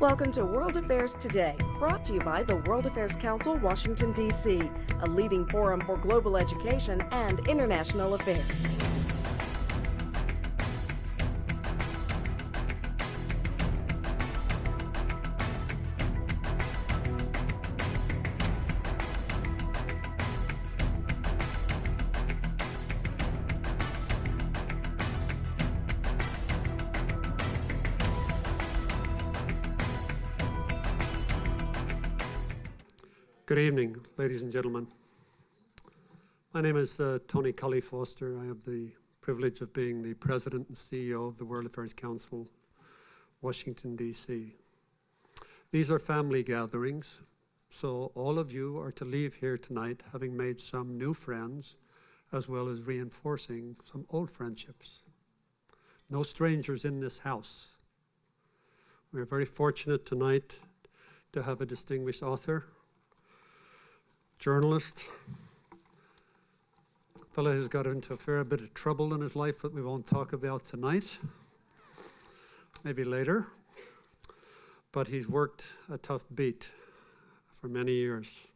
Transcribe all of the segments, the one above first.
Welcome to World Affairs Today, brought to you by the World Affairs Council, Washington, D.C., a leading forum for global education and international affairs. Good evening, ladies and gentlemen. My name is Tony Cully Foster. I have the privilege of being the President and CEO of the World Affairs Council, Washington, D.C. These are family gatherings, so all of you are to leave here tonight having made some new friends, as well as reinforcing some old friendships. No strangers in this house. We're very fortunate tonight to have a distinguished author, journalist, a fellow who's got into a fair bit of trouble in his life that we won't talk about tonight, maybe later, but he's worked a tough beat for many years.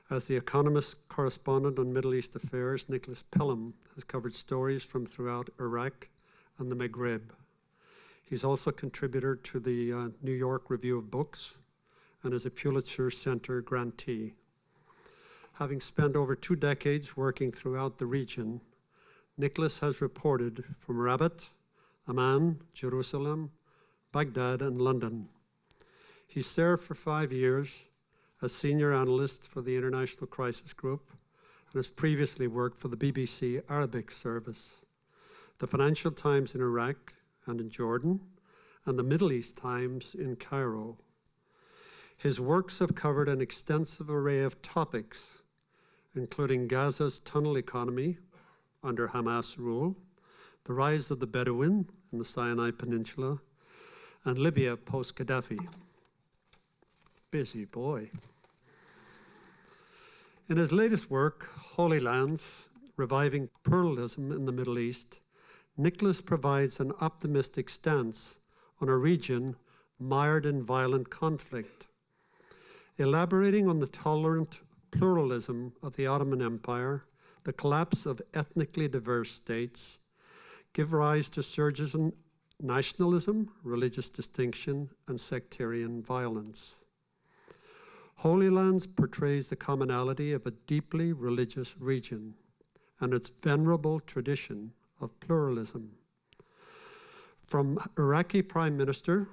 As the Economist correspondent on Middle East affairs, Nicolas Pelham has covered stories from throughout Iraq and the Maghreb. He's also a contributor to the New York Review of Books and is a Pulitzer Center grantee. Having spent over 2 decades working throughout the region, Nicolas has reported from Rabat, Amman, Jerusalem, Baghdad, and London. He served for 5 years as senior analyst for the International Crisis Group and has previously worked for the BBC Arabic service, the Financial Times in Iraq and in Jordan, and the Middle East Times in Cairo. His works have covered an extensive array of topics, including Gaza's tunnel economy under Hamas rule, the rise of the Bedouin in the Sinai Peninsula, and Libya post-Gaddafi. Busy boy. In his latest work, Holy Lands, Reviving Pluralism in the Middle East, Nicolas provides an optimistic stance on a region mired in violent conflict. Elaborating on the tolerant pluralism of the Ottoman Empire, the collapse of ethnically diverse states, give rise to surges in nationalism, religious distinction, and sectarian violence. Holy Lands portrays the commonality of a deeply religious region and its venerable tradition of pluralism. From Iraqi Prime Minister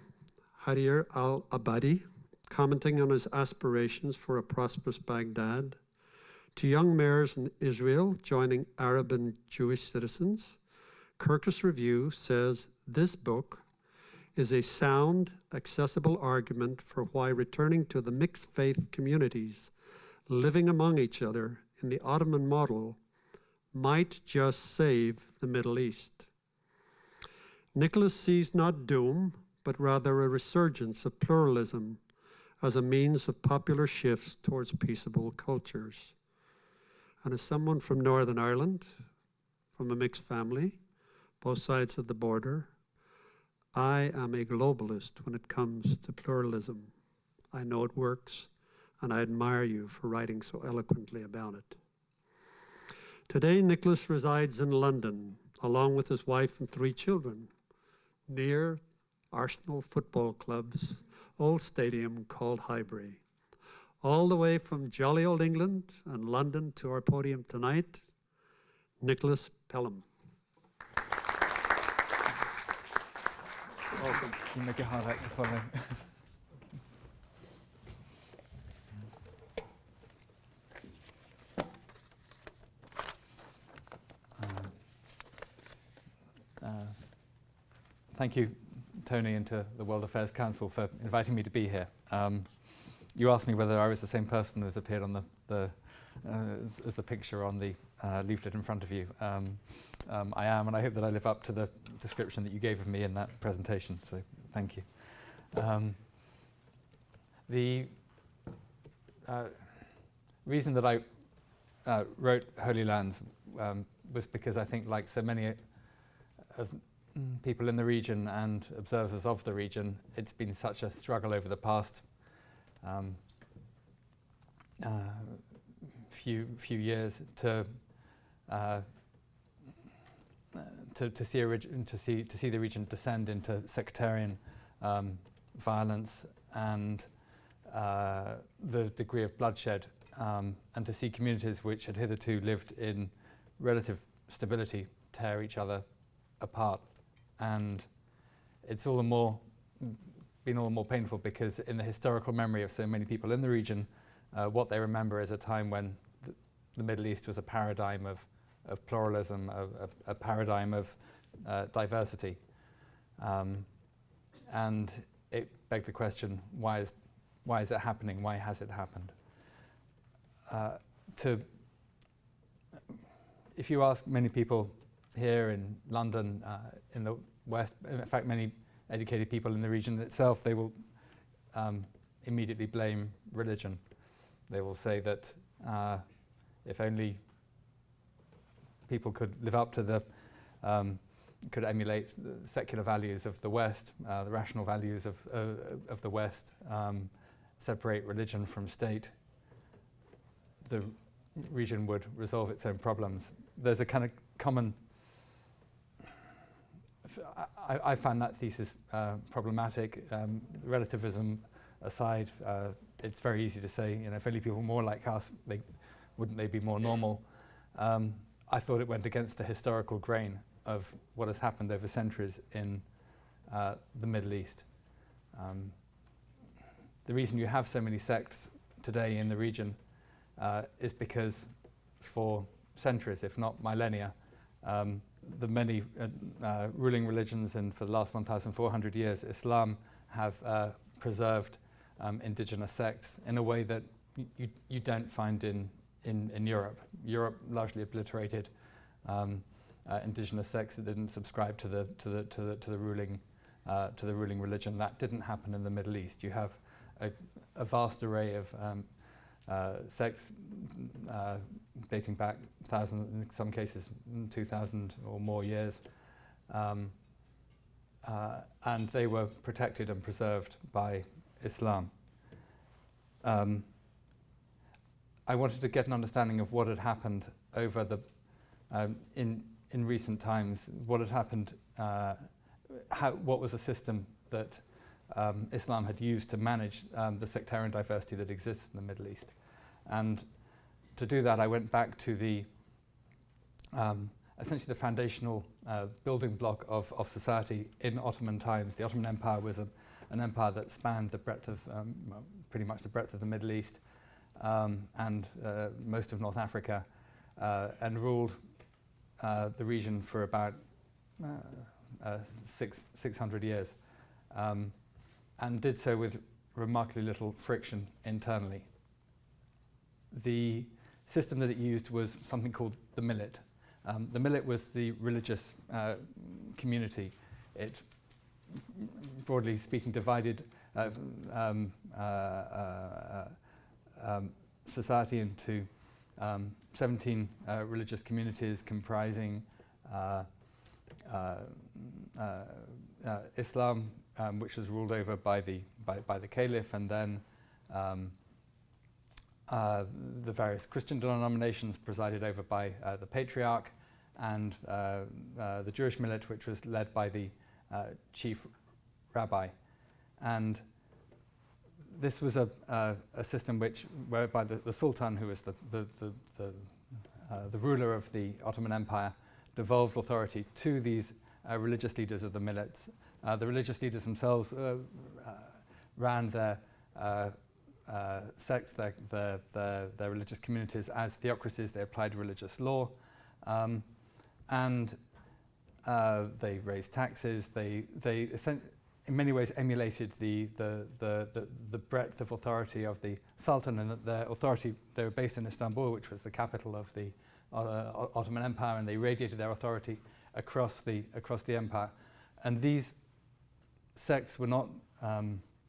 Haider al-Abadi, commenting on his aspirations for a prosperous Baghdad, to young mayors in Israel joining Arab and Jewish citizens, Kirkus Review says this book is a sound, accessible argument for why returning to the mixed faith communities living among each other in the Ottoman model might just save the Middle East. Nicolas sees not doom, but rather a resurgence of pluralism as a means of popular shifts towards peaceable cultures. And as someone from Northern Ireland, from a mixed family, both sides of the border, I am a globalist when it comes to pluralism. I know it works, and I admire you for writing so eloquently about it. Today, Nicolas resides in London, along with his wife and 3 children, near Arsenal Football Club's old stadium called Highbury. All the way from jolly old England and London to our podium tonight, Nicolas Pelham. Welcome. You make it hard to follow. Thank you, Tony, and to the World Affairs Council for inviting me to be here. You asked me whether I was the same person as appeared on as the picture on the leaflet in front of you. I am, and I hope that I live up to the description that you gave of me in that presentation, so thank you. The reason that I wrote Holy Lands was because I think, like so many of people in the region and observers of the region, it's been such a struggle over the past few years to see the region descend into sectarian violence and the degree of bloodshed, and to see communities which had hitherto lived in relative stability tear each other apart. And it's all the more been all the more painful because in the historical memory of so many people in the region, what they remember is a time when the Middle East was a paradigm of pluralism, a paradigm of diversity. And it begged the question, why is it happening? Why has it happened? If you ask many people here in London, in the West, in fact many educated people in the region itself, they will immediately blame religion. They will say that if only people could live up to could emulate the secular values of the West, the rational values of the West, separate religion from state, the region would resolve its own problems. There's a kind of common, I find that thesis problematic. Relativism aside, it's very easy to say, if only people were more like us, wouldn't they be more normal? I thought it went against the historical grain of what has happened over centuries in the Middle East. The reason you have so many sects today in the region is because for centuries, if not millennia, the many ruling religions and for the last 1,400 years, Islam have preserved indigenous sects in a way that you don't find in Europe. Europe largely obliterated indigenous sects that didn't subscribe to the ruling religion. That didn't happen in the Middle East. You have a vast array of sects dating back 1,000, in some cases 2,000 or more years, and they were protected and preserved by Islam. I wanted to get an understanding of what had happened over the in recent times. What had happened? What was the system that Islam had used to manage the sectarian diversity that exists in the Middle East? And to do that, I went back to the essentially the foundational building block of society in Ottoman times. The Ottoman Empire was an empire that spanned the breadth of pretty much the breadth of the Middle East and most of North Africa, and ruled the region for about 600 years, and did so with remarkably little friction internally. The system that it used was something called the millet. The millet was the religious community. It, broadly speaking, divided society into 17 religious communities comprising Islam, which was ruled over by the Caliph, and then the various Christian denominations presided over by the Patriarch, and the Jewish millet, which was led by the chief rabbi. And this was a system whereby the Sultan, who was the ruler of the Ottoman Empire, devolved authority to these religious leaders of the millets. The religious leaders themselves ran their sects, their religious communities as theocracies. They applied religious law, and they raised taxes. They in many ways emulated the breadth of authority of the Sultan, and their authority, they were based in Istanbul, which was the capital of the Ottoman Empire, and they radiated their authority across the empire. And these sects were not,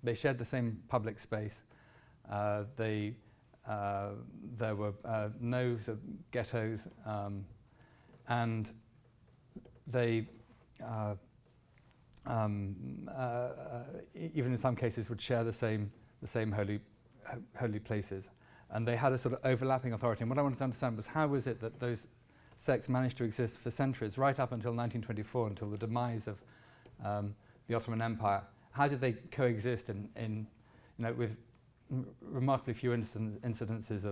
they shared the same public space. There were no sort of ghettos, and they even in some cases would share the same holy places, and they had a sort of overlapping authority. And what I wanted to understand was, how was it that those sects managed to exist for centuries, right up until 1924, until the demise of the Ottoman Empire? How did they coexist in with remarkably few incidences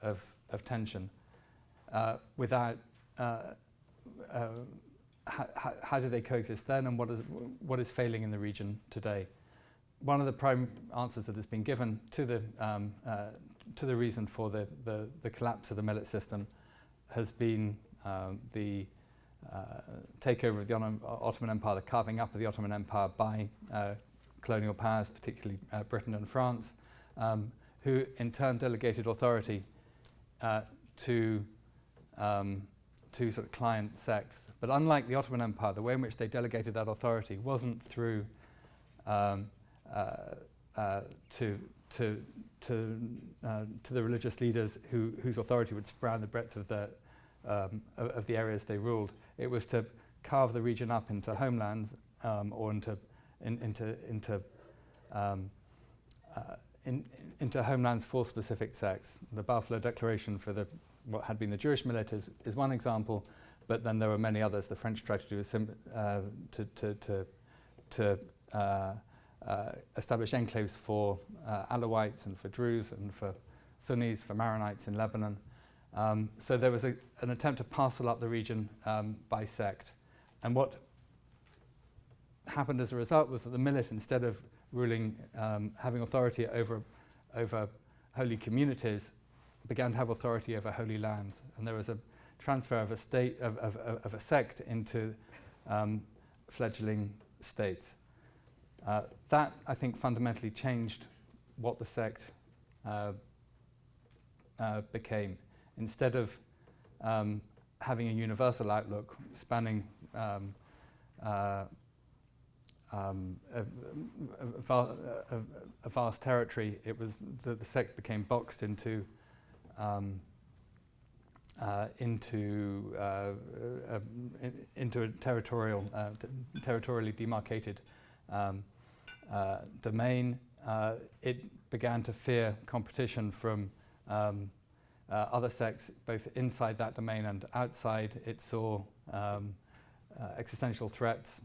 of tension, without? How do they coexist then, and what is failing in the region today? One of the prime answers that has been given to the reason for the collapse of the millet system has been the takeover of the Ottoman Empire, the carving up of the Ottoman Empire by colonial powers, particularly Britain and France, who in turn delegated authority to sort of client sects. But unlike the Ottoman Empire, the way in which they delegated that authority wasn't through to the religious leaders whose authority would span the breadth of the areas they ruled. It was to carve the region up into homelands, or into homelands for specific sects. The Balfour Declaration for what had been the Jewish millet is one example, but then there were many others. The French tried to do to establish enclaves for Alawites and for Druze and for Sunnis, for Maronites in Lebanon. So there was an attempt to parcel up the region by sect. And what happened as a result was that the millet, instead of ruling, having authority over holy communities, began to have authority over holy lands. And there was a transfer of a state of a sect into fledgling states. That, I think, fundamentally changed what the sect became. Instead of having a universal outlook spanning a vast territory, it was the sect became boxed into a territorially demarcated domain. It began to fear competition from other sects, both inside that domain and outside. It saw existential threats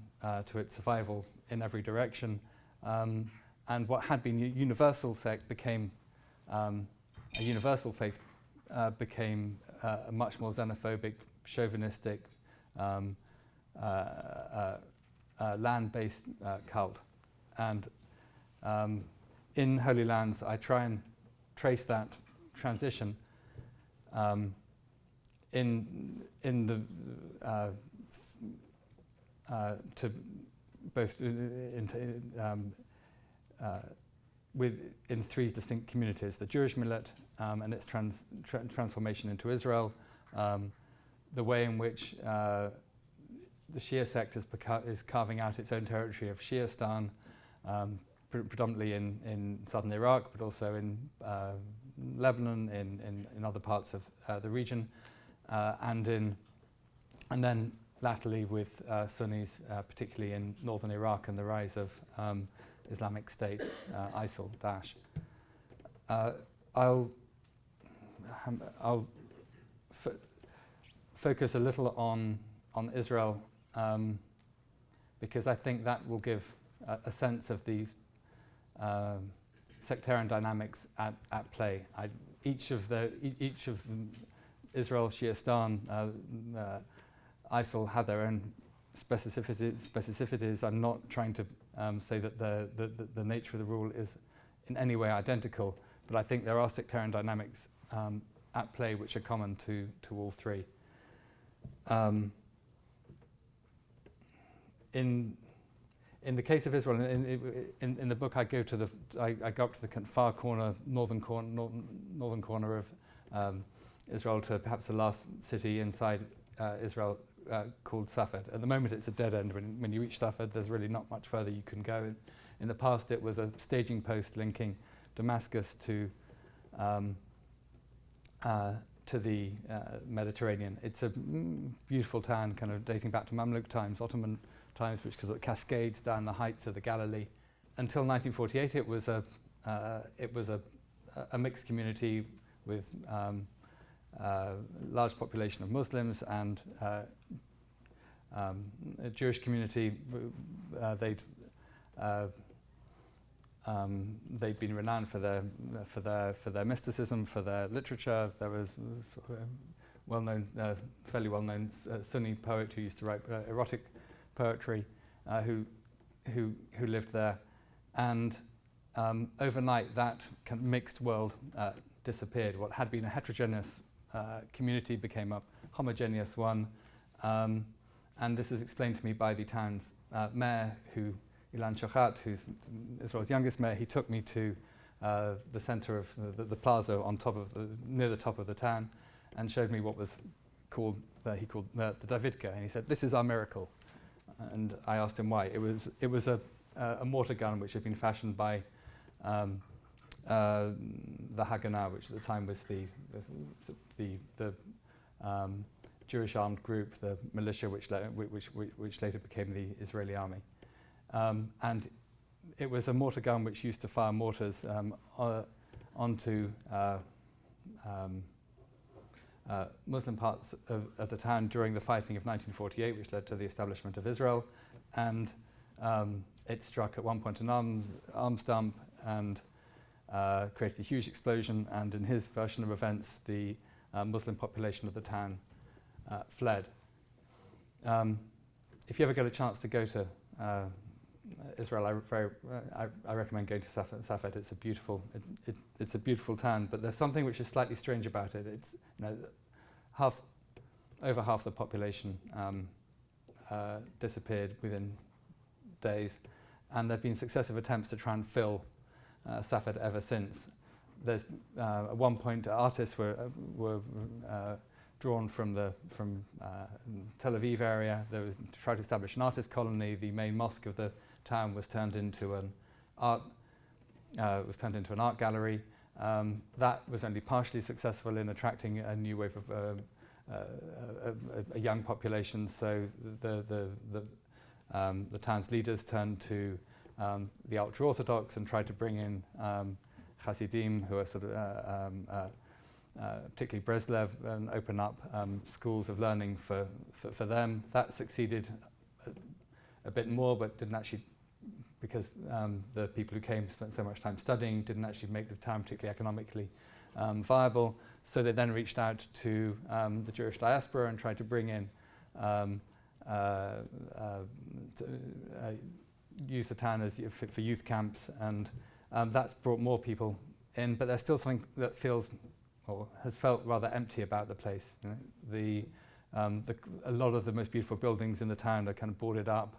to its survival in every direction. And what had been a universal sect became a universal faith, became a much more xenophobic, chauvinistic, land-based cult. And in Holy Lands, I try and trace that transition in the to both in three distinct communities: the Jewish millet and its transformation into Israel, the way in which the Shia sect is carving out its own territory of Shiistan, predominantly in southern Iraq, but also in Lebanon, in other parts of the region, and then latterly with Sunnis, particularly in northern Iraq, and the rise of Islamic State, ISIL, Daesh. I'll focus a little on Israel, because I think that will give a sense of these sectarian dynamics at play. Each of Israel, Shiistan, ISIL have their own specificities. I'm not trying to say that the nature of the rule is in any way identical, but I think there are sectarian dynamics at play which are common to all three. In the case of Israel, in the book, I go up to the far corner, northern corner of Israel, to perhaps the last city inside Israel, called Safed. At the moment, it's a dead end. When you reach Safed, there's really not much further you can go. In the past, it was a staging post linking Damascus to the Mediterranean. It's a beautiful town, kind of dating back to Mamluk times, Ottoman times, which cascades down the heights of the Galilee. Until 1948, it was a mixed community with a large population of Muslims and a Jewish community. They'd been renowned for their mysticism, for their literature. There was fairly well-known Sunni poet who used to write erotic poetry, who lived there, and overnight that kind of mixed world disappeared. What had been a heterogeneous community became a homogeneous one, and this is explained to me by the town's mayor, Ilan Shochat, who's Israel's youngest mayor. He took me to the centre of the plaza near the top of the town, and showed me what was called the Davidka, and he said, "This is our miracle." And I asked him why. It was a mortar gun which had been fashioned by the Haganah, which at the time was the Jewish armed group, the militia, which later became the Israeli army. And it was a mortar gun which used to fire mortars onto Muslim parts of the town during the fighting of 1948, which led to the establishment of Israel. And it struck at one point an arms dump and created a huge explosion. And in his version of events, the Muslim population of the town fled. If you ever get a chance to go to Israel, I recommend going to Safed. It's a beautiful town, but there's something which is slightly strange about it. It's over half the population disappeared within days, and there've been successive attempts to try and fill Safed ever since. There's at one point artists were drawn from Tel Aviv area. There was to try to establish an artist colony. The main mosque of the town was turned into an art gallery. That was only partially successful in attracting a new wave of a young population. So the town's leaders turned to the ultra-Orthodox and tried to bring in Hasidim, who are sort of particularly Breslev, and open up schools of learning for them. That succeeded a bit more, but didn't actually, because the people who came spent so much time studying, didn't actually make the town particularly economically viable. So they then reached out to the Jewish diaspora and tried to bring in, use the town as for youth camps, and that's brought more people in. But there's still something that has felt rather empty about the place. You know? A lot of the most beautiful buildings in the town are kind of boarded up.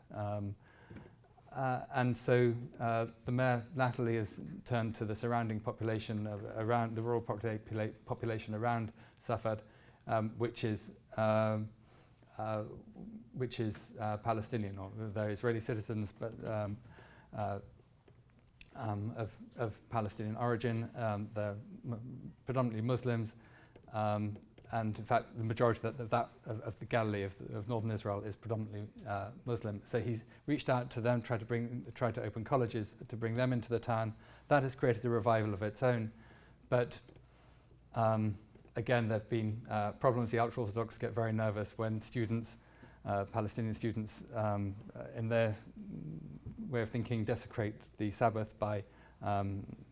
And so the mayor latterly has turned to the surrounding population around the rural population around Safed, which is Palestinian, or they're Israeli citizens, but of Palestinian origin. They're predominantly Muslims, and in fact the majority of the Galilee of northern Israel is predominantly Muslim. So he's reached out to them, tried to open colleges to bring them into the town. That has created a revival of its own, but again, there have been problems. The ultra-Orthodox get very nervous when students, Palestinian students, in their way of thinking, desecrate the Sabbath by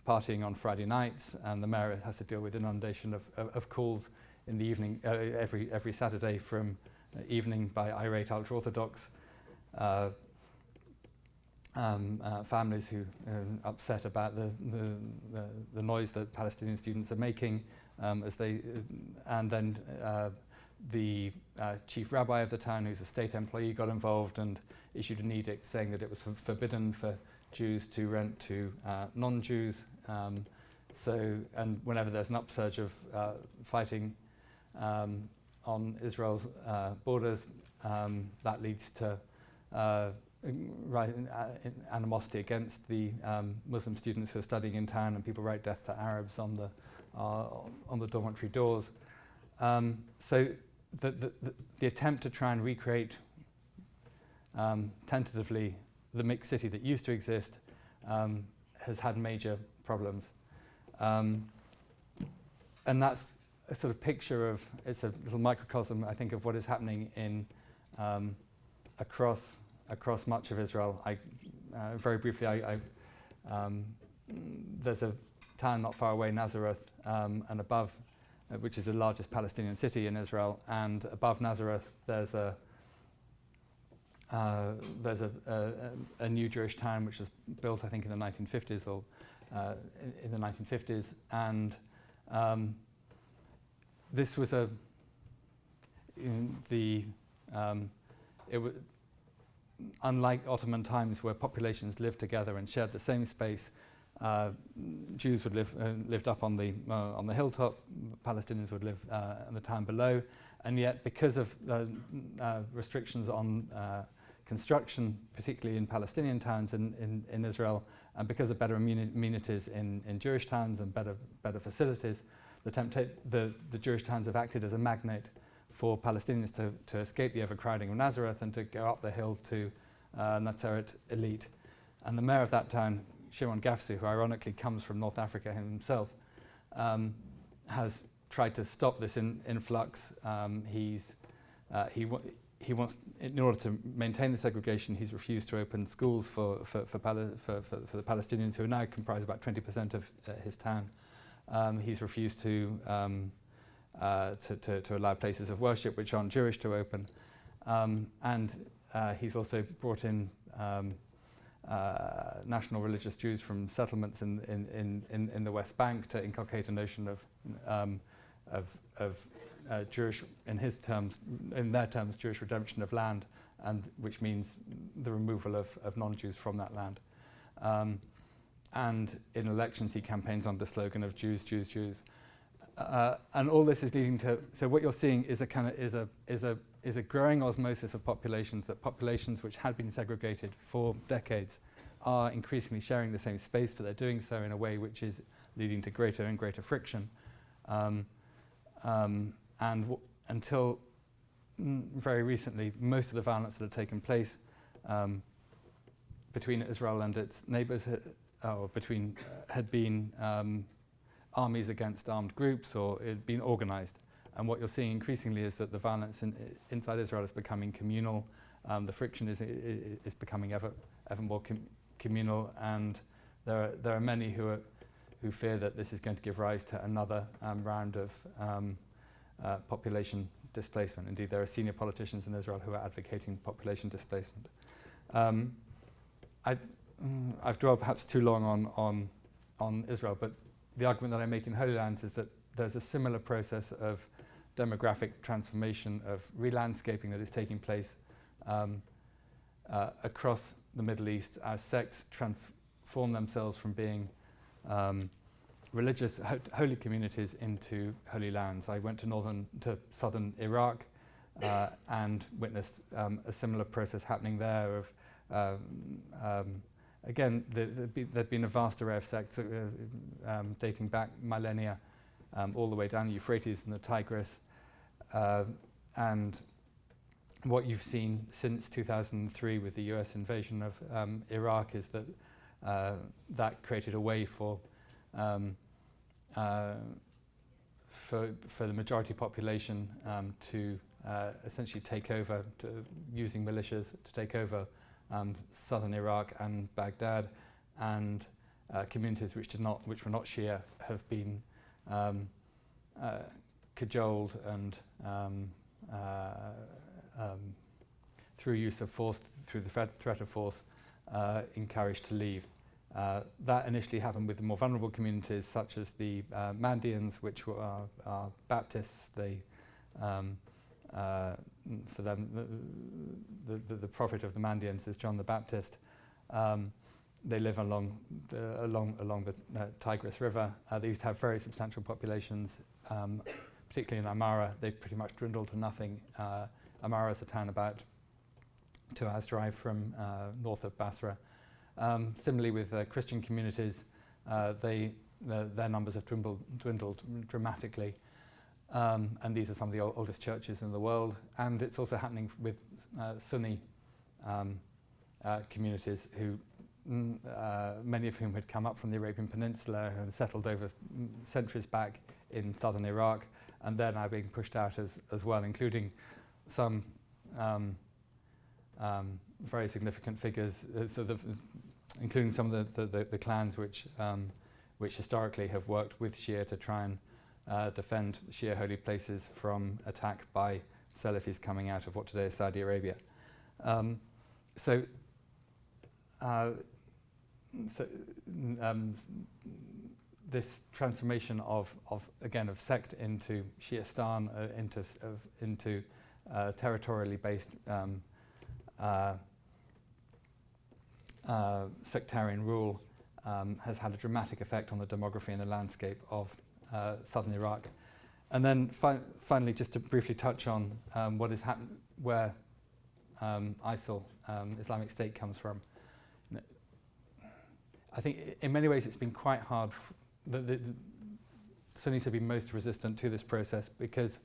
partying on Friday nights, and the mayor has to deal with inundation of calls in the evening, every Saturday from evening by irate ultra-Orthodox families who are upset about the noise that Palestinian students are making, and then the chief rabbi of the town, who's a state employee, got involved and issued an edict saying that it was forbidden for Jews to rent to non-Jews. And whenever there's an upsurge of fighting on Israel's borders, that leads to animosity against the Muslim students who are studying in town, and people write "Death to Arabs" on the dormitory doors. So the attempt to try and recreate tentatively, the mixed city that used to exist has had major problems. And that's a sort of picture of, it's a little microcosm, I think, of what is happening in across much of Israel. Very briefly, there's a town not far away, Nazareth, and above, which is the largest Palestinian city in Israel, and above Nazareth there's a new Jewish town which was built, I think, in the 1950s or in the 1950s, and this was unlike Ottoman times where populations lived together and shared the same space. Jews would lived up on the hilltop. Palestinians would live in the town below, and yet because of restrictions on construction, particularly in Palestinian towns in Israel, and because of better amenities in Jewish towns and better facilities, the Jewish towns have acted as a magnet for Palestinians to escape the overcrowding of Nazareth and to go up the hill to Nazareth elite. And the mayor of that town, Shimon Gafsu, who ironically comes from North Africa himself, has tried to stop this influx. He wants, in order to maintain the segregation, he's refused to open schools for the Palestinians, who now comprise about 20% of his town. He's refused to allow places of worship which aren't Jewish to open, and he's also brought in national religious Jews from settlements in the West Bank to inculcate a notion of Jewish, in their terms, Jewish redemption of land, and which means the removal of non-Jews from that land. And in elections, he campaigns on the slogan of Jews, Jews, Jews. And all this is leading to, so what you're seeing is a growing osmosis of populations, that populations which had been segregated for decades are increasingly sharing the same space, but they're doing so in a way which is leading to greater and greater friction. Until very recently, most of the violence that had taken place between Israel and its neighbors had been armies against armed groups, or it had been organized. And what you're seeing increasingly is that the violence inside Israel is becoming communal. The friction is becoming ever more communal, and there are many who fear that this is going to give rise to another round of population displacement. Indeed, there are senior politicians in Israel who are advocating population displacement. I've dwelled perhaps too long on Israel, but the argument that I make in Holy Lands is that there's a similar process of demographic transformation, of re-landscaping that is taking place across the Middle East as sects transform themselves from being religious, holy communities into holy lands. I went to southern Iraq and witnessed a similar process happening there of again, there'd been a vast array of sects dating back millennia, all the way down the Euphrates and the Tigris. And what you've seen since 2003 with the US invasion of Iraq is that that created a way for the majority population to essentially take over, using militias to take over southern Iraq and Baghdad, and communities which were not Shia have been cajoled and through use of force, through the threat of force, encouraged to leave. That initially happened with the more vulnerable communities, such as the Mandeans, which are Baptists. They for them, the prophet of the Mandeans is John the Baptist. They live along the Tigris River. They used to have very substantial populations, particularly in Amara. They've pretty much dwindled to nothing. Amara is a town about 2 hours drive from north of Basra. Similarly with Christian communities, their numbers have dwindled dramatically. And these are some of the oldest churches in the world. And it's also happening with Sunni communities who, many of whom had come up from the Arabian Peninsula and settled over centuries back in southern Iraq, and they're now being pushed out as well, including some very significant figures, including some of the clans which historically have worked with Shia to try and defend Shia holy places from attack by Salafis coming out of what today is Saudi Arabia. This transformation of sect into Shiistan, into territorially based sectarian rule has had a dramatic effect on the demography and the landscape of southern Iraq. And then finally, just to briefly touch on what has happened, where ISIL, Islamic State, comes from. I think in many ways it's been quite hard. The Sunnis have been most resistant to this process because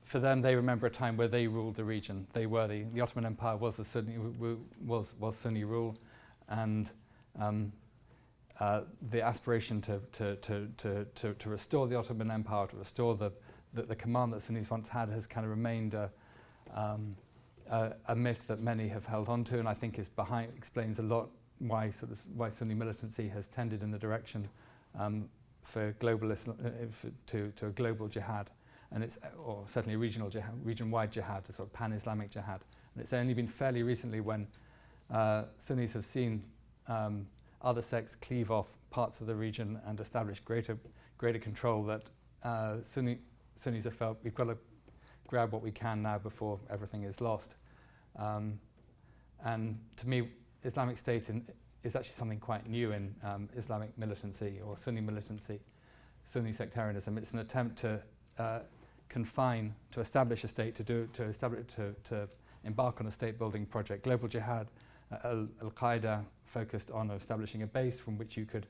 for them, they remember a time where they ruled the region. They were the Ottoman Empire was Sunni rule, and the aspiration to restore the Ottoman Empire, to restore the command that Sunnis once had, has kind of remained a myth that many have held on to, and I think explains a lot why Sunni militancy has tended in the direction for global to a global jihad, and or certainly a region-wide jihad, a sort of pan-Islamic jihad. And it's only been fairly recently when Sunnis have seen other sects cleave off parts of the region and establish greater control that Sunnis have felt we've got to grab what we can now before everything is lost. And to me, Islamic State is actually something quite new in Islamic militancy or Sunni militancy, Sunni sectarianism. It's an attempt to establish a state, to embark on a state-building project. Global jihad, Al-Qaeda focused on establishing a base from which you could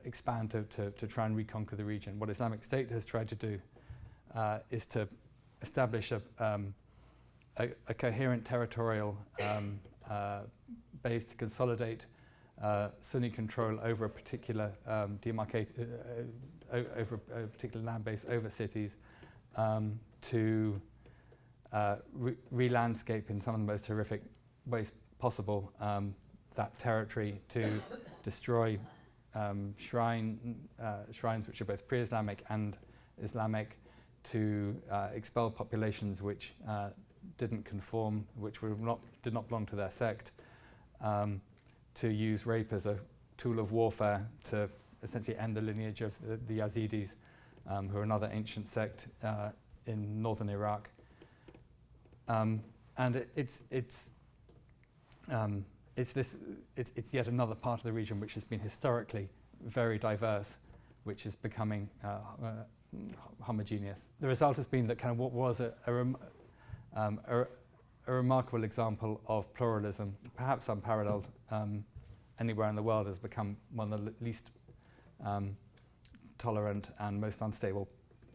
expand to try and reconquer the region. What Islamic State has tried to do is to establish a coherent territorial base to consolidate Sunni control over a particular over a particular land base, over cities, to re-landscape in some of the most horrific ways possible that territory, to destroy shrines which are both pre-Islamic and Islamic, to expel populations which didn't conform, which did not belong to their sect, to use rape as a tool of warfare to essentially end the lineage of the Yazidis, who are another ancient sect in northern Iraq. And it's yet another part of the region which has been historically very diverse, which is becoming homogeneous. The result has been that kind of what was a remarkable example of pluralism, perhaps unparalleled anywhere in the world, has become one of the least tolerant and most unstable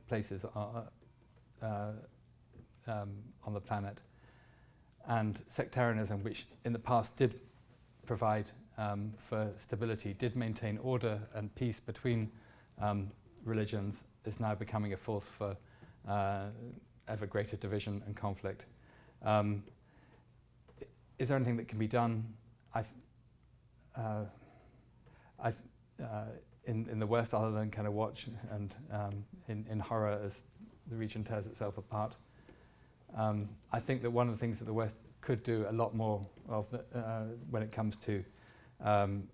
places on the planet. And sectarianism, which in the past did provide for stability, did maintain order and peace between religions, is now becoming a force for ever greater division and conflict. Is there anything that can be done? In the West, other than kind of watch and in horror as the region tears itself apart? I think that one of the things that the West could do a lot more of when it comes to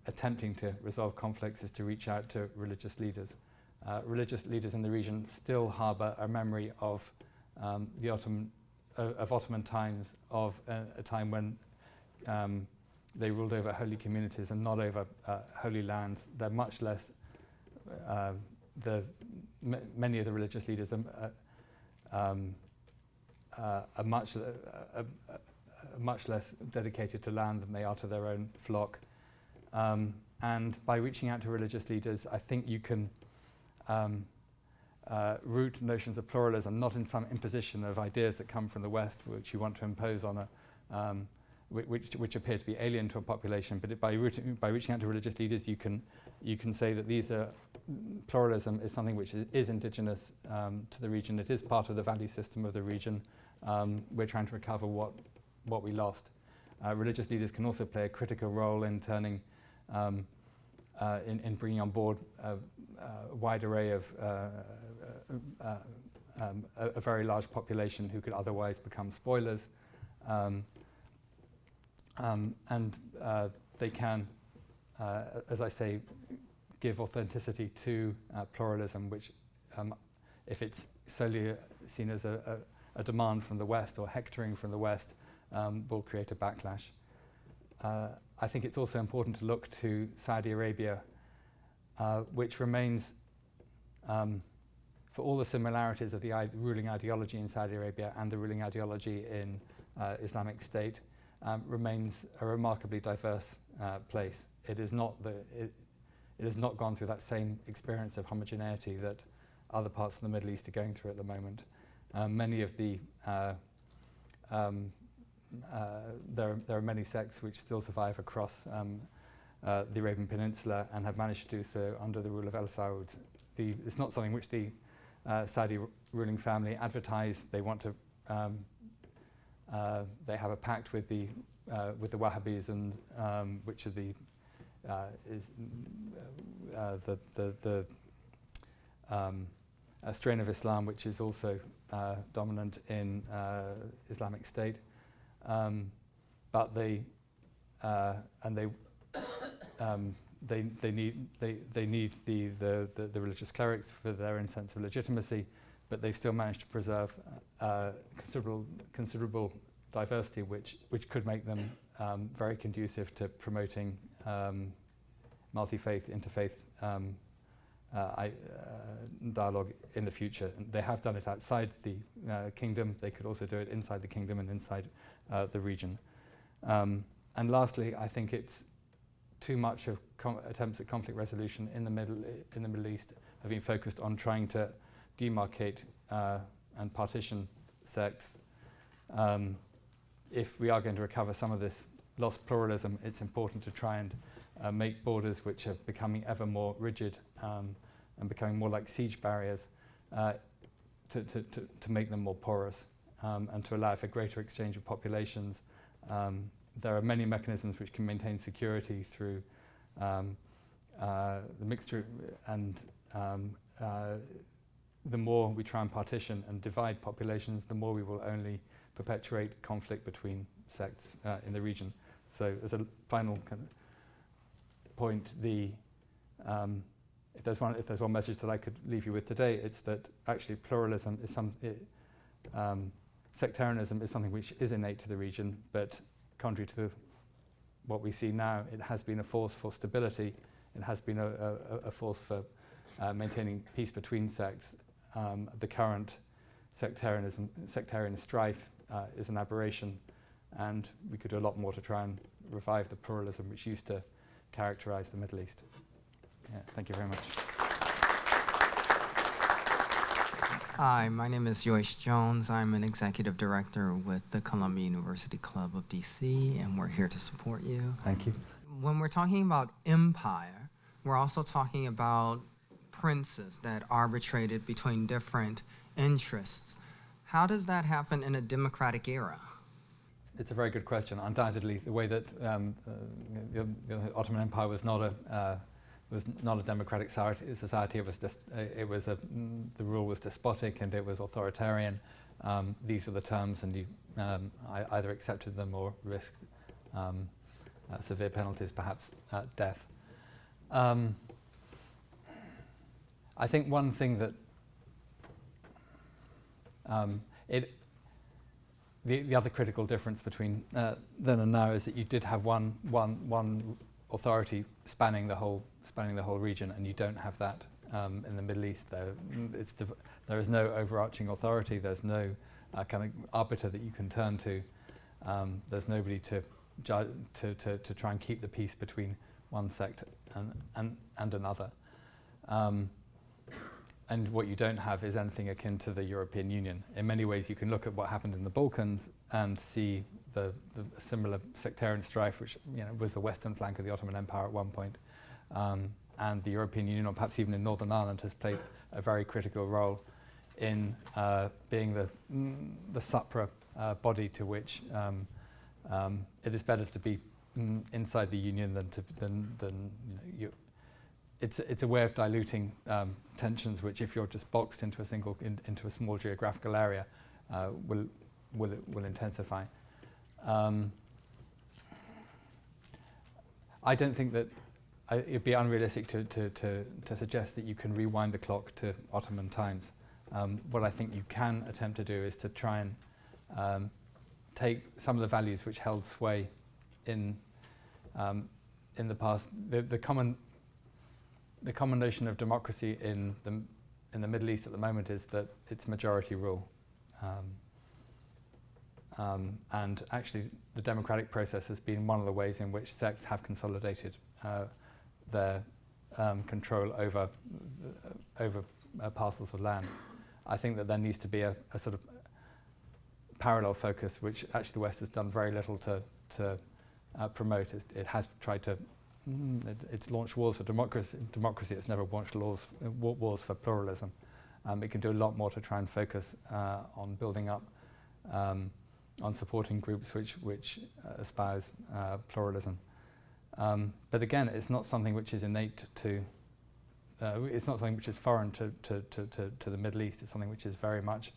attempting to resolve conflicts is to reach out to religious leaders. Religious leaders in the region still harbour a memory of Ottoman times, of a time when they ruled over holy communities and not over holy lands. They're much less. Many of the religious leaders are much less dedicated to land than they are to their own flock. And by reaching out to religious leaders, I think you can root notions of pluralism, not in some imposition of ideas that come from the West, which you want to impose on a, which appear to be alien to a population. But by reaching out to religious leaders, you can say that these are pluralism is something which is indigenous to the region. It is part of the value system of the region. We're trying to recover what we lost. Religious leaders can also play a critical role in turning, in bringing on board a wide array of a very large population who could otherwise become spoilers, and they can, as I say, give authenticity to pluralism, which, if it's solely seen as a demand from the West or hectoring from the West, will create a backlash. I think it's also important to look to Saudi Arabia, which remains, for all the similarities of the ruling ideology in Saudi Arabia and the ruling ideology in Islamic State, remains a remarkably diverse place. It has not gone through that same experience of homogeneity that other parts of the Middle East are going through at the moment. Many of the there are many sects which still survive across the Arabian Peninsula and have managed to do so under the rule of Al Saud. It's not something which the Saudi ruling family advertise. They want to. They have a pact with the Wahhabis, and which are a strain of Islam which is also dominant in Islamic State. But they need the religious clerics for their own sense of legitimacy, but they've still managed to preserve considerable diversity, which could make them very conducive to promoting multi-faith, interfaith dialogue in the future. And they have done it outside the kingdom. They could also do it inside the kingdom and inside the region. And lastly, I think it's too much of attempts at conflict resolution in the Middle East have been focused on trying to demarcate and partition sects. If we are going to recover some of this lost pluralism, it's important to try and make borders which are becoming ever more rigid and becoming more like siege barriers, to make them more porous and to allow for greater exchange of populations. There are many mechanisms which can maintain security through the mixture, and the more we try and partition and divide populations, the more we will only perpetuate conflict between sects in the region. So as a final kind of point, if there's one message that I could leave you with today, it's that actually pluralism is sectarianism is something which is innate to the region, but contrary to what we see now, it has been a force for stability. It has been a force for maintaining peace between sects. The current sectarian strife is an aberration, and we could do a lot more to try and revive the pluralism which used to characterize the Middle East. Yeah, thank you very much. Hi, my name is Joyce Jones. I'm an executive director with the Columbia University Club of DC, and we're here to support you. Thank you. When we're talking about empire, we're also talking about princes that arbitrated between different interests. How does that happen in a democratic era? It's a very good question. Undoubtedly, the way that the Ottoman Empire was not a democratic society. It was the rule was despotic and it was authoritarian. These were the terms, and you either accepted them or risked severe penalties, perhaps death. I think one thing that the other critical difference between then and now is that you did have one authority spanning the whole region, and you don't have that in the Middle East. There is no overarching authority. There's no kind of arbiter that you can turn to. There's nobody to try and keep the peace between one sect and another. and what you don't have is anything akin to the European Union. In many ways, you can look at what happened in the Balkans and see the similar sectarian strife, which was the western flank of the Ottoman Empire at one point. And the European Union, or perhaps even in Northern Ireland, has played a very critical role in being the supra body to which it is better to be inside the Union than it's a way of diluting tensions, which, if you're just boxed into into a small geographical area, will intensify. I don't think that it'd be unrealistic to suggest that you can rewind the clock to Ottoman times. What I think you can attempt to do is to try and take some of the values which held sway in the past. The common notion of democracy in the Middle East at the moment is that it's majority rule. And actually, the democratic process has been one of the ways in which sects have consolidated their control over parcels of land. I think that there needs to be a sort of parallel focus, which actually the West has done very little to promote. It has tried to. It's launched wars for democracy. It's never launched wars for pluralism. It can do a lot more to try and focus on building up. On supporting groups which espouse pluralism. But again, it's not something which is innate to, it's not something which is foreign to the Middle East. It's something which is very much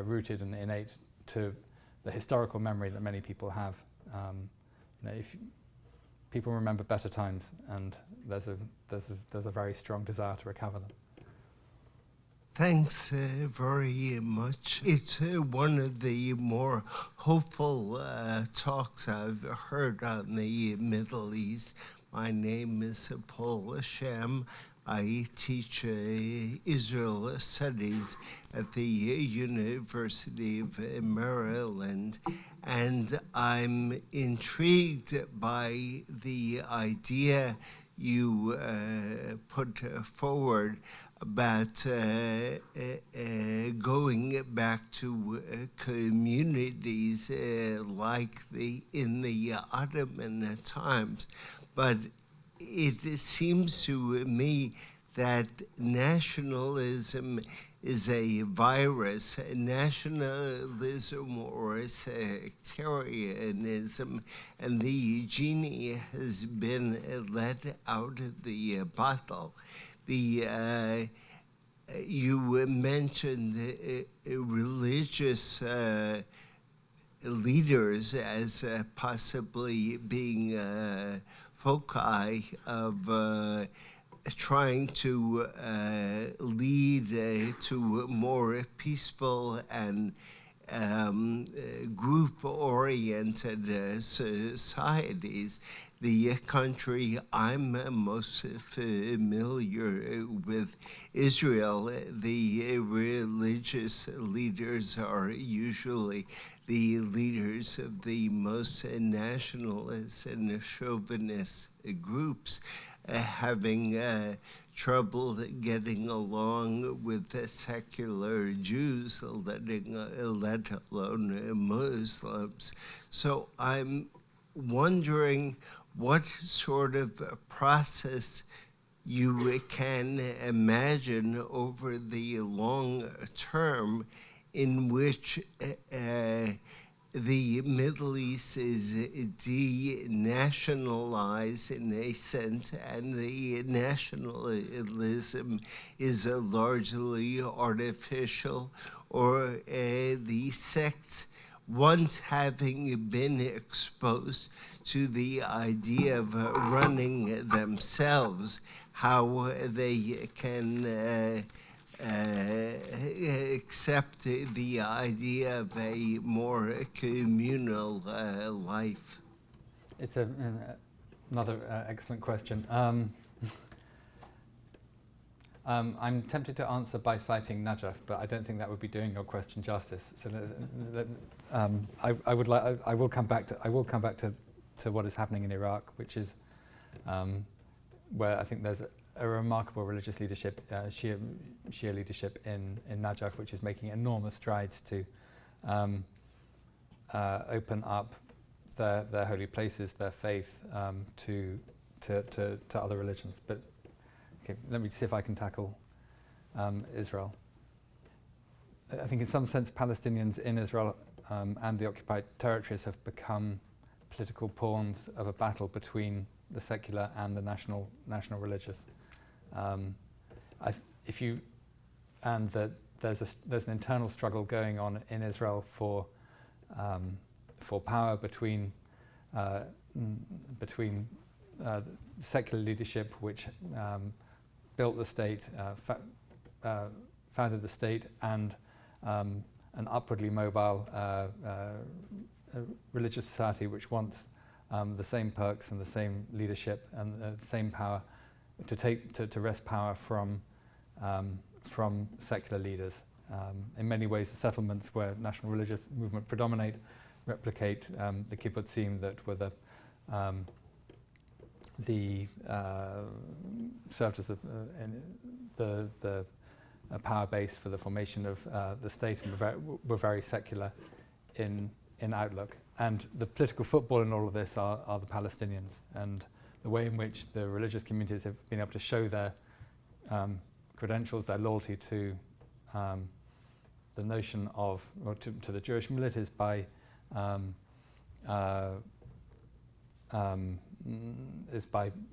rooted and innate to the historical memory that many people have. If people remember better times, and there's a very strong desire to recover them. Thanks very much. It's one of the more hopeful talks I've heard on the Middle East. My name is Pelham. I teach Israel Studies at the University of Maryland, and I'm intrigued by the idea you put forward about going back to communities like in the Ottoman times. But it seems to me that nationalism is a virus. Nationalism or sectarianism, and the genie has been let out of the bottle. You mentioned religious leaders as possibly being foci of trying to lead to more peaceful and group-oriented societies. The country I'm most familiar with, Israel, the religious leaders are usually the leaders of the most nationalist and chauvinist groups, having trouble getting along with the secular Jews, let alone Muslims. So I'm wondering what sort of process you can imagine over the long term in which the Middle East is denationalized in a sense, and the nationalism is largely artificial, or the sects, once having been exposed to the idea of running themselves, how they can accept the idea of a more communal life? It's another excellent question. I'm tempted to answer by citing Najaf, but I don't think that would be doing your question justice. So I will come back to what is happening in Iraq, which is where I think there's a remarkable religious leadership, Shia leadership in Najaf, which is making enormous strides to open up their holy places, their faith, to other religions. But okay, let me see if I can tackle Israel. I think in some sense Palestinians in Israel and the occupied territories have become political pawns of a battle between the secular and the national religious. There's an internal struggle going on in Israel for power between secular leadership, which built the state, founded the state, and an upwardly mobile religious society which wants the same perks and the same leadership and the same power to wrest power from secular leaders. In many ways, the settlements where national religious movement predominate replicate the kibbutzim that were served as the power base for the formation of the state, and were very secular in outlook. And the political football in all of this are the Palestinians, and the way in which the religious communities have been able to show their credentials, their loyalty to the notion of, or to the Jewish millet, is by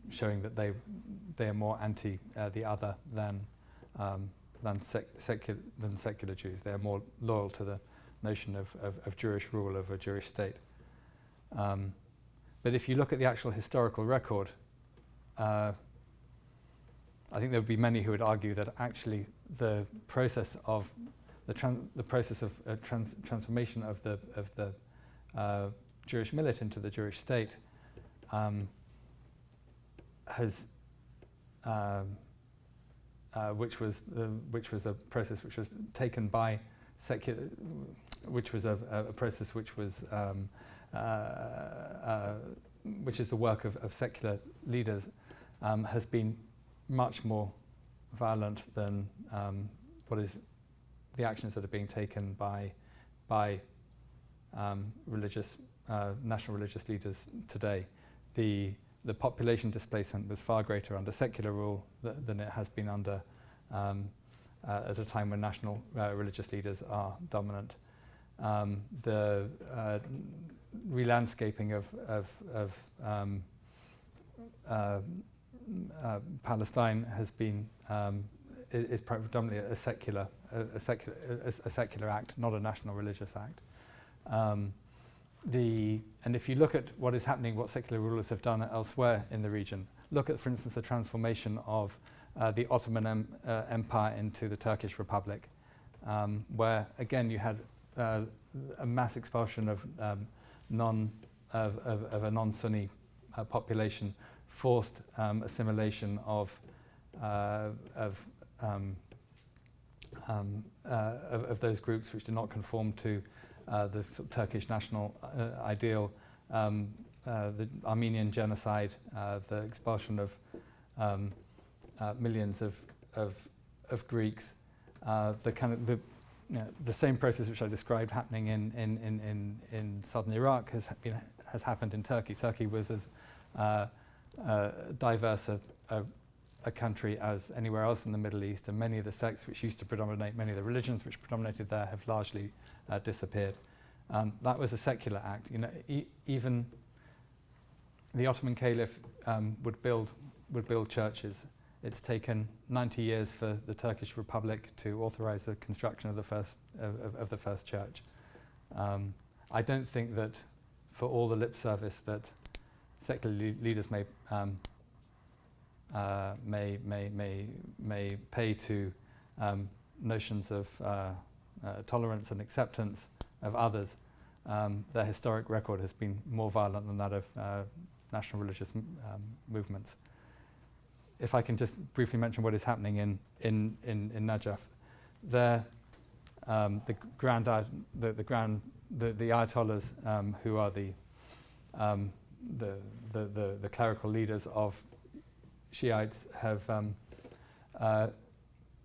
showing that they are more anti the other than secular Jews. They are more loyal to the notion of Jewish rule, of a Jewish state. But if you look at the actual historical record, I think there would be many who would argue that actually the process of transformation of the Jewish millet into the Jewish state which was a process which was taken by secular, which was a process which was which is the work of secular leaders, has been much more violent than what is the actions that are being taken by national religious leaders today. The population displacement was far greater under secular rule than it has been under at a time when national religious leaders are dominant. The re-landscaping of Palestine has been is predominantly a secular act, not a national religious act. And if you look at what is happening, what secular rulers have done elsewhere in the region, look at, for instance, the transformation of the Ottoman Empire into the Turkish Republic, where again you had a mass expulsion of a non-Sunni population, forced assimilation of those groups which did not conform to the sort of Turkish national ideal, the Armenian genocide, the expulsion of millions of Greeks, the same process which I described happening in southern Iraq has happened in Turkey. Turkey was as diverse a country as anywhere else in the Middle East, and many of the sects which used to predominate, many of the religions which predominated there, have largely disappeared. That was a secular act. You know, even the Ottoman Caliph would build churches. It's taken 90 years for the Turkish Republic to authorize the construction of the first church. I don't think that for all the lip service that secular leaders may pay to notions of tolerance and acceptance of others, their historic record has been more violent than that of national religious movements. If I can just briefly mention what is happening in Najaf, there the Ayatollahs, who are the clerical leaders of Shiites have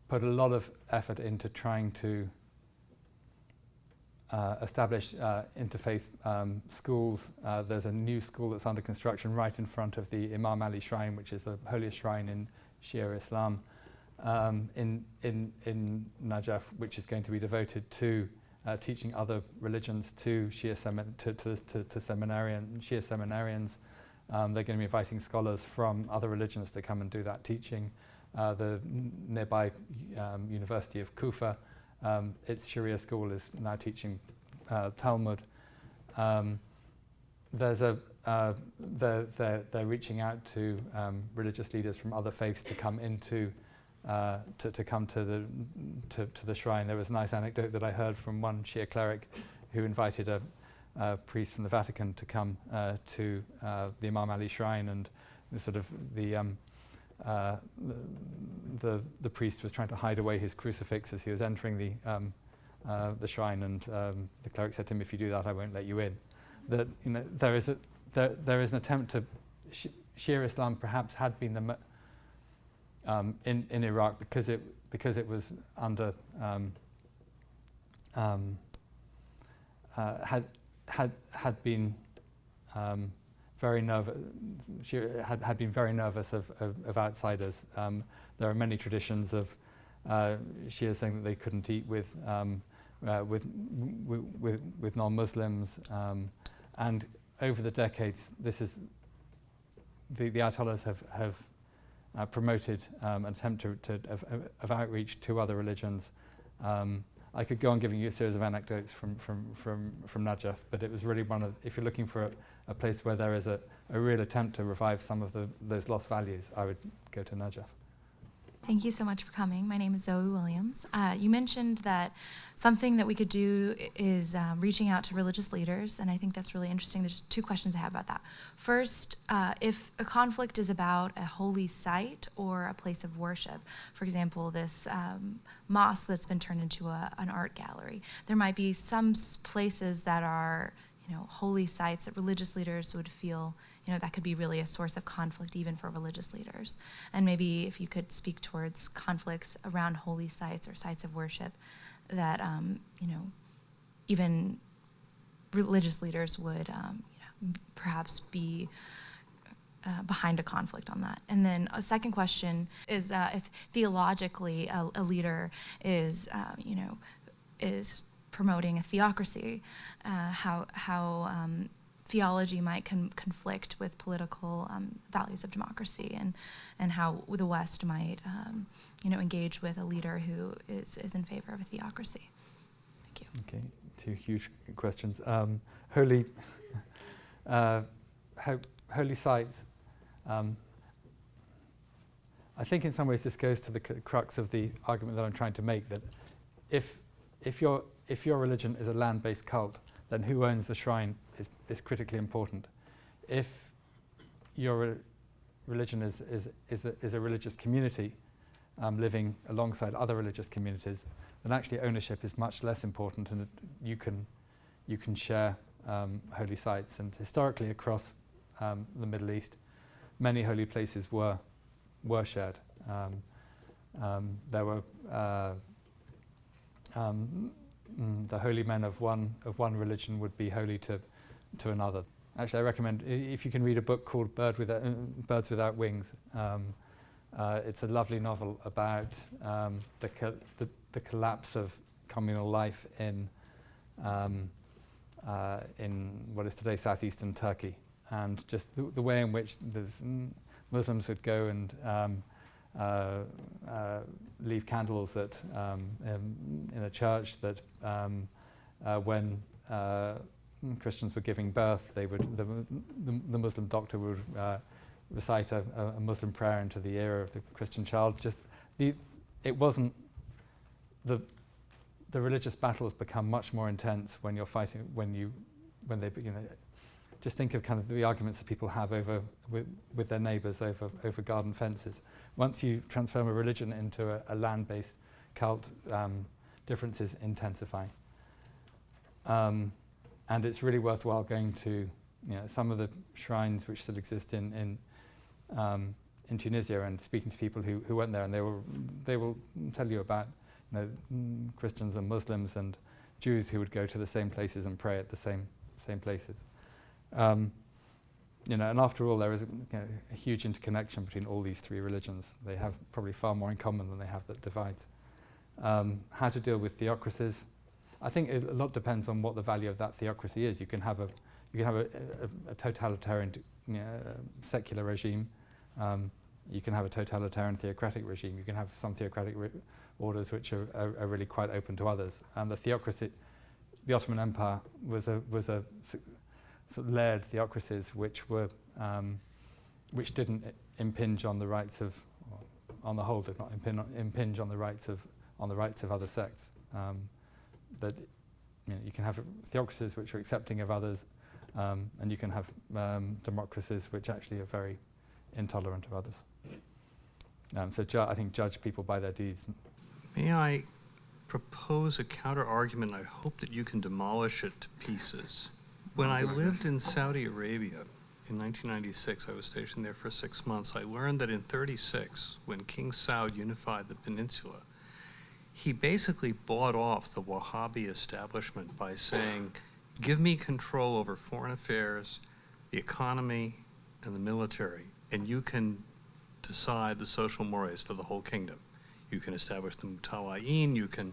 put a lot of effort into trying to establish interfaith schools. There's a new school that's under construction right in front of the Imam Ali Shrine, which is the holiest shrine in Shia Islam, in Najaf, which is going to be devoted to teaching other religions to Shia seminarians. They're going to be inviting scholars from other religions to come and do that teaching. The nearby University of Kufa, its Sharia school is now teaching Talmud. They're reaching out to religious leaders from other faiths to come into to come to the shrine. There was a nice anecdote that I heard from one Shia cleric who invited a priest from the Vatican to come to the Imam Ali Shrine, and the priest was trying to hide away his crucifix as he was entering the shrine, and the cleric said to him, "If you do that, I won't let you in." That there is an attempt to Shia Islam perhaps had been the in Iraq because it was under had been very nervous. Had been very nervous of outsiders. There are many traditions of Shia saying that they couldn't eat with non-Muslims, and over the decades, this is the Ayatollahs have promoted an attempt of outreach to other religions. I could go on giving you a series of anecdotes from Najaf, but it was really one of, if you're looking for a place where there is a real attempt to revive some of those lost values, I would go to Najaf. Thank you so much for coming. My name is Zoe Williams. You mentioned that something that we could do is reaching out to religious leaders, and I think that's really interesting. There's two questions I have about that. First, if a conflict is about a holy site or a place of worship, for example, this mosque that's been turned into an art gallery, there might be some places that are, holy sites that religious leaders would feel, that could be really a source of conflict even for religious leaders. And maybe if you could speak towards conflicts around holy sites or sites of worship that, even religious leaders would, perhaps be behind a conflict on that. And then a second question is if theologically a leader is, is promoting a theocracy, how theology might conflict with political values of democracy, and how the West might, engage with a leader who is in favor of a theocracy. Thank you. Okay, two huge questions. Holy sites. I think in some ways this goes to the crux of the argument that I'm trying to make, that if your religion is a land-based cult, then who owns the shrine is critically important. If your religion is a religious community living alongside other religious communities, then actually ownership is much less important, and you can share holy sites. And historically, across the Middle East, many holy places were shared. There were the holy men of one religion would be holy to another. Actually, I recommend, if you can read a book called Birds Without Wings. It's a lovely novel about the collapse of communal life in what is today southeastern Turkey, and just the way in which the Muslims would go and leave candles in a church, that when Christians were giving birth, the Muslim doctor would recite a Muslim prayer into the ear of the Christian child. It wasn't the religious battles become much more intense when you're fighting when they just think of kind of the arguments that people have with their neighbours over garden fences. Once you transform a religion into a land-based cult, differences intensify. And it's really worthwhile going to some of the shrines which still exist in in Tunisia and speaking to people who went there, and they will tell you about Christians and Muslims and Jews who would go to the same places and pray at the same places. And after all, there is a huge interconnection between all these three religions. They have probably far more in common than they have that divides. How to deal with theocracies? I think a lot depends on what the value of that theocracy is. You can have a totalitarian secular regime. You can have a totalitarian theocratic regime. You can have some theocratic orders which are really quite open to others. And the theocracy, the Ottoman Empire was a sort of layered theocracies which didn't impinge on the rights of, on the whole, did not impinge on the rights of other sects. That you can have theocracies which are accepting of others, and you can have democracies which actually are very intolerant of others. So I think judge people by their deeds. May I propose a counter argument? I hope that you can demolish it to pieces. When I lived in Saudi Arabia in 1996, I was stationed there for 6 months. I learned that in 1936, when King Saud unified the peninsula, he basically bought off the Wahhabi establishment by saying, give me control over foreign affairs, the economy, and the military, and you can decide the social mores for the whole kingdom. You can establish the mutawa'in, you can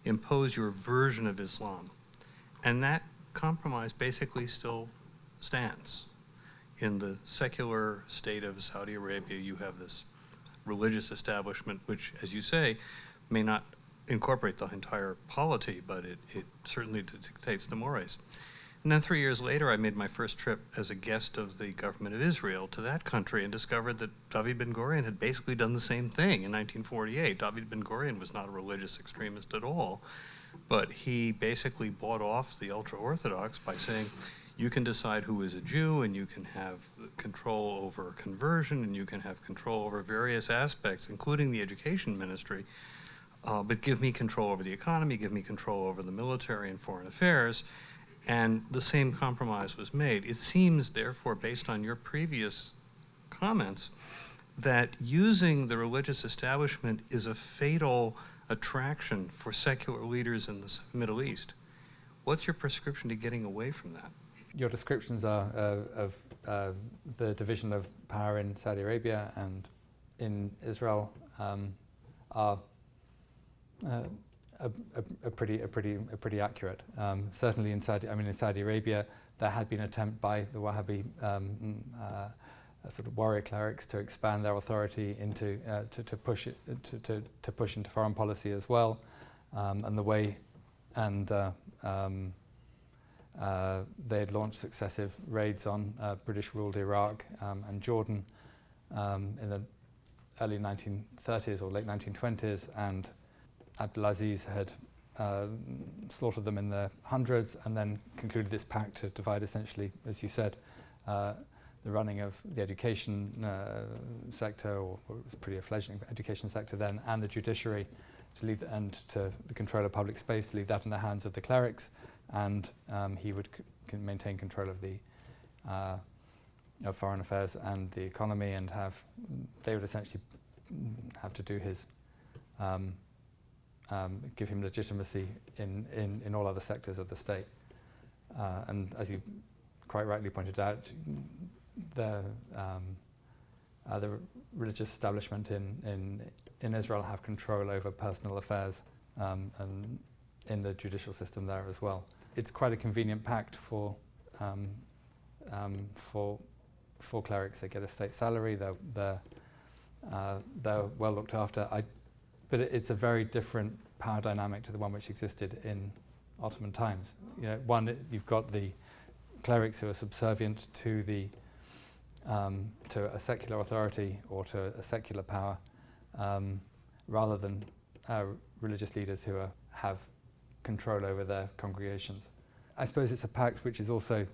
impose your version of Islam. And that compromise basically still stands. In the secular state of Saudi Arabia, you have this religious establishment, which, as you say, may not incorporate the entire polity, but it certainly dictates the mores. And then 3 years later, I made my first trip as a guest of the government of Israel to that country and discovered that David Ben-Gurion had basically done the same thing in 1948. David Ben-Gurion was not a religious extremist at all, but he basically bought off the ultra-Orthodox by saying, you can decide who is a Jew, and you can have control over conversion, and you can have control over various aspects, including the education ministry, but give me control over the economy, give me control over the military and foreign affairs. And the same compromise was made. It seems, therefore, based on your previous comments, that using the religious establishment is a fatal attraction for secular leaders in the Middle East. What's your prescription to getting away from that? Your descriptions are of the division of power in Saudi Arabia and in Israel are pretty accurate. Certainly in Saudi Arabia, there had been an attempt by the Wahhabi sort of warrior clerics to expand their authority into to push into foreign policy as well, and the way they had launched successive raids on British-ruled Iraq and Jordan in the early 1930s or late 1920s, and Abdulaziz had slaughtered them in the hundreds and then concluded this pact to divide, essentially, as you said, the running of the education sector, or it was pretty a fledgling education sector then, and the judiciary, to leave and to the control of public space, to leave that in the hands of the clerics, and he would maintain control of the of foreign affairs and the economy, and they would essentially have to do his give him legitimacy in all other sectors of the state. And as you quite rightly pointed out, the religious establishment in Israel have control over personal affairs and in the judicial system there as well. It's quite a convenient pact for clerics. They get a state salary. They're well looked after. But it's a very different power dynamic to the one which existed in Ottoman times. You've got the clerics who are subservient to to a secular authority or to a secular power, rather than religious leaders who have control over their congregations. I suppose it's a pact which is also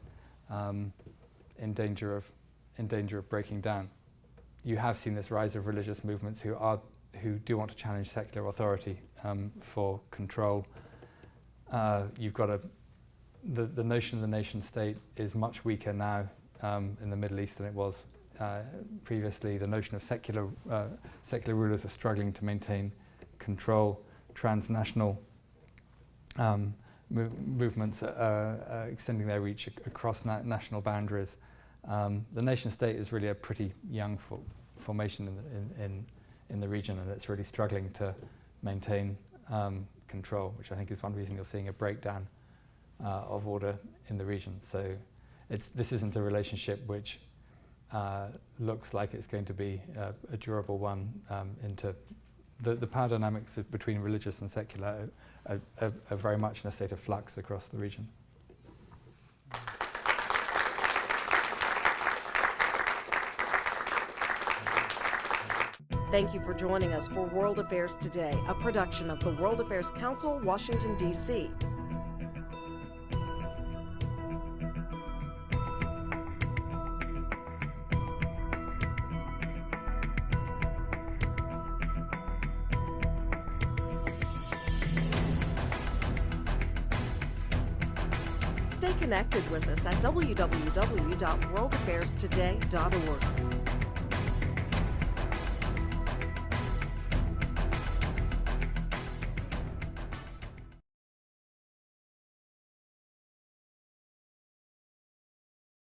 in danger of breaking down. You have seen this rise of religious movements who do want to challenge secular authority for control. You've got the notion of the nation state is much weaker now in the Middle East than it was previously, the notion of secular rulers are struggling to maintain control. Transnational movements are extending their reach across national boundaries. The nation state is really a pretty young formation in the region, and it's really struggling to maintain control, which I think is one reason you're seeing a breakdown of order in the region. So this isn't a relationship which looks like it's going to be a durable one. Into the power dynamics between religious and secular are very much in a state of flux across the region. Thank you for joining us for World Affairs Today, a production of the World Affairs Council, Washington, D.C. Stay connected with us at www.worldaffairstoday.org.